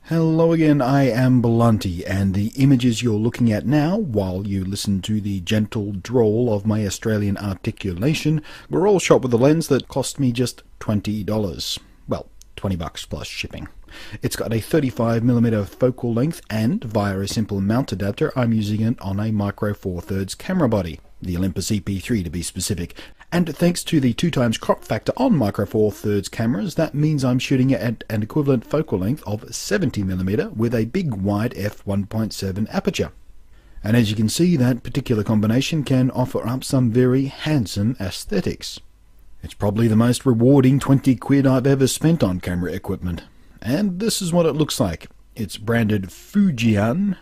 Hello again, I am Blunty, and the images you're looking at now, while you listen to the gentle drawl of my Australian articulation, were all shot with a lens that cost me just $20. Well, $20 plus shipping. It's got a 35mm focal length, and via a simple mount adapter, I'm using it on a Micro Four Thirds camera body, the Olympus EP3 to be specific. And thanks to the 2x crop factor on Micro Four Thirds cameras, that means I'm shooting at an equivalent focal length of 70mm with a big wide f1.7 aperture. And as you can see, that particular combination can offer up some very handsome aesthetics. It's probably the most rewarding 20 quid I've ever spent on camera equipment. And this is what it looks like. It's branded Fujian,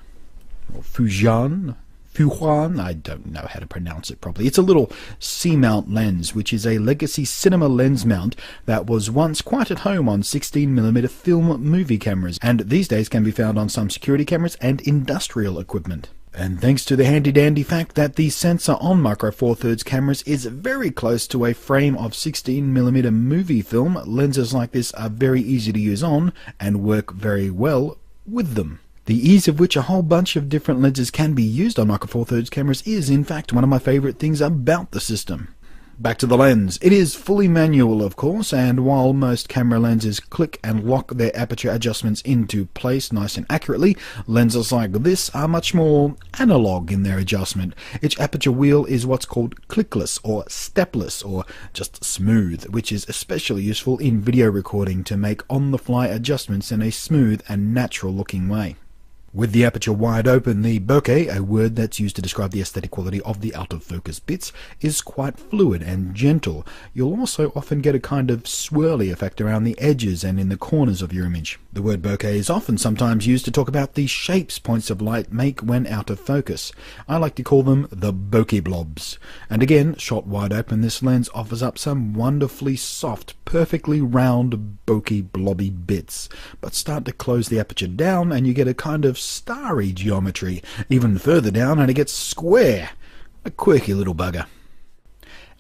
or Fujian, I don't know how to pronounce it properly. It's a little C-mount lens, which is a legacy cinema lens mount that was once quite at home on 16mm film movie cameras, and these days can be found on some security cameras and industrial equipment. And thanks to the handy-dandy fact that the sensor on Micro Four Thirds cameras is very close to a frame of 16mm movie film, lenses like this are very easy to use on and work very well with them. The ease of which a whole bunch of different lenses can be used on Micro Four Thirds cameras is in fact one of my favourite things about the system. Back to the lens. It is fully manual, of course, and while most camera lenses click and lock their aperture adjustments into place nice and accurately, lenses like this are much more analog in their adjustment. Each aperture wheel is what's called clickless or stepless or just smooth, which is especially useful in video recording to make on-the-fly adjustments in a smooth and natural-looking way. With the aperture wide open, the bokeh, a word that's used to describe the aesthetic quality of the out-of-focus bits, is quite fluid and gentle. You'll also often get a kind of swirly effect around the edges and in the corners of your image. The word bokeh is often sometimes used to talk about the shapes points of light make when out of focus. I like to call them the bokeh blobs. And again, shot wide open, this lens offers up some wonderfully soft, perfectly round bokeh blobby bits. But start to close the aperture down and you get a kind of starry geometry. Even further down and it gets square. A quirky little bugger.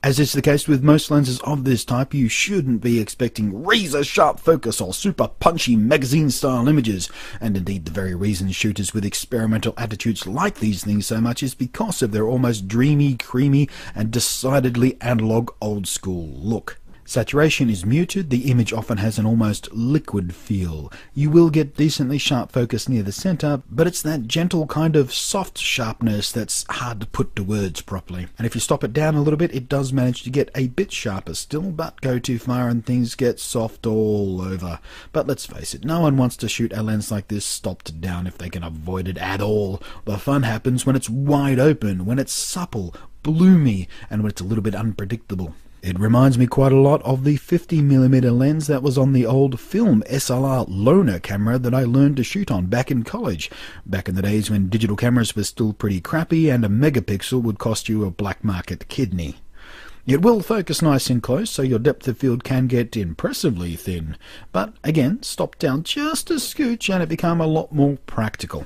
As is the case with most lenses of this type, you shouldn't be expecting razor-sharp focus or super punchy magazine-style images, and indeed the very reason shooters with experimental attitudes like these things so much is because of their almost dreamy, creamy, and decidedly analog old-school look. Saturation is muted, the image often has an almost liquid feel. You will get decently sharp focus near the center, but it's that gentle kind of soft sharpness that's hard to put to words properly. And if you stop it down a little bit, it does manage to get a bit sharper still, but go too far and things get soft all over. But let's face it, no one wants to shoot a lens like this stopped down if they can avoid it at all. The fun happens when it's wide open, when it's supple, bloomy, and when it's a little bit unpredictable. It reminds me quite a lot of the 50mm lens that was on the old film SLR loaner camera that I learned to shoot on back in college, back in the days when digital cameras were still pretty crappy and a megapixel would cost you a black market kidney. It will focus nice and close, so your depth of field can get impressively thin, but again, stop down just a scooch and it become a lot more practical.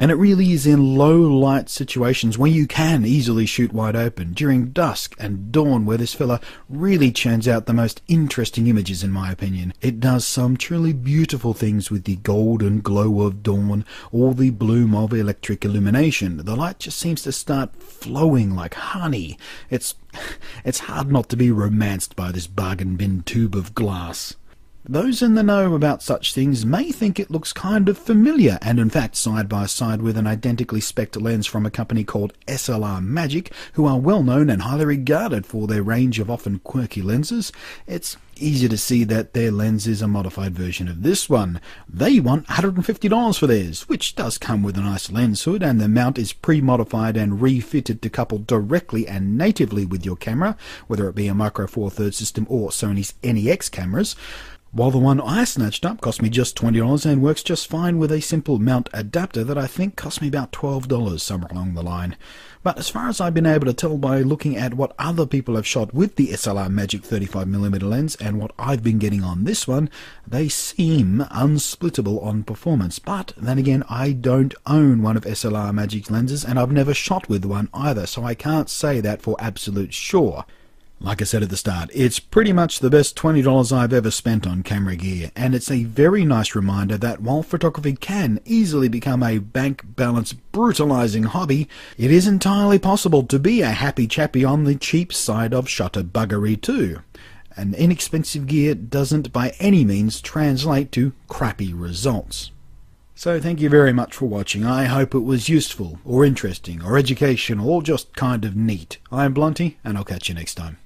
And it really is in low light situations where you can easily shoot wide open, during dusk and dawn, where this fella really churns out the most interesting images in my opinion. It does some truly beautiful things with the golden glow of dawn or the bloom of electric illumination. The light just seems to start flowing like honey. It's hard not to be romanced by this bargain bin tube of glass. Those in the know about such things may think it looks kind of familiar, and in fact side by side with an identically spec'd lens from a company called SLR Magic, who are well known and highly regarded for their range of often quirky lenses, it's easy to see that their lens is a modified version of this one. They want $150 for theirs, which does come with a nice lens hood, and the mount is pre-modified and refitted to couple directly and natively with your camera, whether it be a Micro Four Thirds system or Sony's NEX cameras. While the one I snatched up cost me just $20 and works just fine with a simple mount adapter that I think cost me about $12 somewhere along the line. But as far as I've been able to tell by looking at what other people have shot with the SLR Magic 35mm lens and what I've been getting on this one, they seem unsplittable on performance. But then again, I don't own one of SLR Magic's lenses and I've never shot with one either, so I can't say that for absolute sure. Like I said at the start, it's pretty much the best $20 I've ever spent on camera gear, and it's a very nice reminder that while photography can easily become a bank balance brutalizing hobby, it is entirely possible to be a happy chappy on the cheap side of shutter buggery too. And inexpensive gear doesn't by any means translate to crappy results. So thank you very much for watching. I hope it was useful, or interesting, or educational, or just kind of neat. I'm Blunty, and I'll catch you next time.